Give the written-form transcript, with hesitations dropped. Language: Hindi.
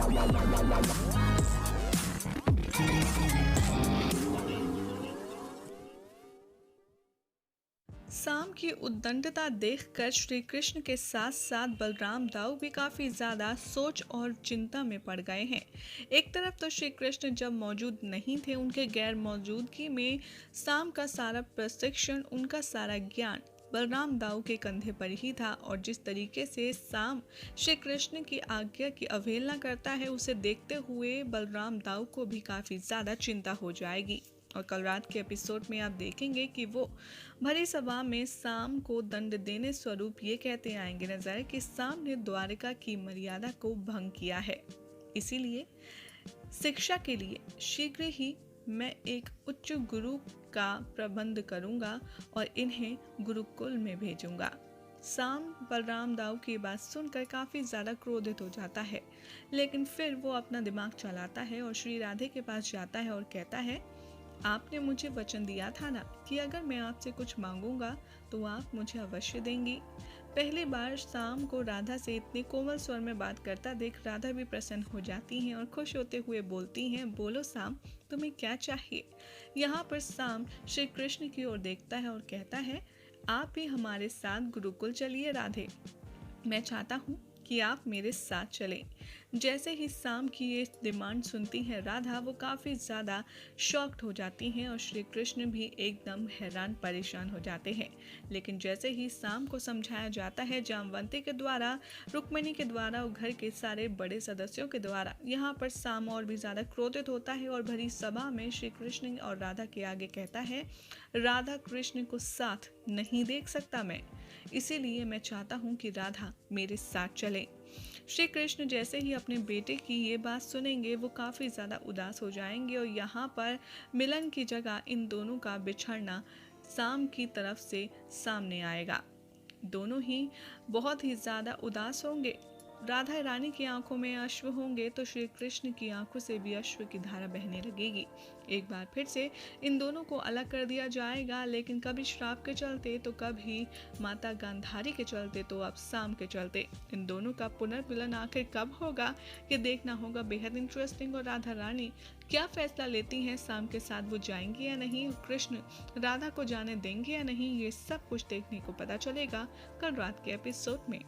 साम की उद्दंडता देखकर श्री कृष्ण के साथ साथ बलराम दाऊ भी काफी ज्यादा सोच और चिंता में पड़ गए हैं। एक तरफ तो श्री कृष्ण जब मौजूद नहीं थे, उनके गैर मौजूदगी में साम का सारा प्रशिक्षण, उनका सारा ज्ञान बलराम दाऊ के कंधे पर ही था, और जिस तरीके से साम श्री कृष्ण की आज्ञा की अवहेलना करता है, उसे देखते हुए बलराम दाऊ को भी काफी ज्यादा चिंता हो जाएगी। और कल रात के एपिसोड में आप देखेंगे कि वो भरी सभा में साम को दंड देने स्वरूप ये कहते आएंगे नजर कि साम ने द्वारिका की मर्यादा को भंग किया है, इसीलिए शिक्षा के लिए शीघ्र ही मैं एक उच्च गुरु का प्रबंध करूंगा और इन्हें गुरुकुल में भेजूंगा। साम बलराम दाऊ की बात सुनकर काफी ज्यादा क्रोधित हो जाता है, लेकिन फिर वो अपना दिमाग चलाता है और श्री राधे के पास जाता है और कहता है, आपने मुझे वचन दिया था ना कि अगर मैं आपसे कुछ मांगूंगा तो आप मुझे अवश्य देंगी। पहली बार साम को राधा से इतने कोमल स्वर में बात करता देख राधा भी प्रसन्न हो जाती हैं और खुश होते हुए बोलती हैं, बोलो साम, तुम्हें क्या चाहिए। यहाँ पर साम श्री कृष्ण की ओर देखता है और कहता है, आप भी हमारे साथ गुरुकुल चलिए राधे, मैं चाहता हूँ कि आप मेरे साथ चलें। जैसे ही साम की ये डिमांड सुनती है राधा, वो काफ़ी ज़्यादा शॉक्ड हो जाती हैं और श्री कृष्ण भी एकदम हैरान परेशान हो जाते हैं। लेकिन जैसे ही साम को समझाया जाता है जामवंती के द्वारा, रुक्मिणी के द्वारा और घर के सारे बड़े सदस्यों के द्वारा, यहाँ पर साम और भी ज़्यादा क्रोधित होता है और भरी सभा में श्री कृष्ण और राधा के आगे कहता है, राधा कृष्ण को साथ नहीं देख सकता मैं, इसीलिए मैं चाहता हूँ कि राधा मेरे साथ चले। श्री कृष्ण जैसे ही अपने बेटे की ये बात सुनेंगे, वो काफ़ी ज़्यादा उदास हो जाएंगे और यहाँ पर मिलन की जगह इन दोनों का बिछड़ना साम की तरफ से सामने आएगा। दोनों ही बहुत ही ज़्यादा उदास होंगे। राधा रानी की आंखों में अश्रु होंगे तो श्री कृष्ण की आंखों से भी अश्रु की धारा बहने लगेगी। एक बार फिर से इन दोनों को अलग कर दिया जाएगा, लेकिन कभी श्राप के चलते तो कभी माता गांधारी के चलते तो अब साम के चलते। इन दोनों का पुनर्मिलन आखिर कब होगा, ये देखना होगा। बेहद इंटरेस्टिंग। और राधा रानी क्या फैसला लेती हैं, साम के साथ वो जाएंगी या नहीं, कृष्ण राधा को जाने देंगे या नहीं, ये सब कुछ देखने को पता चलेगा कल रात के एपिसोड में।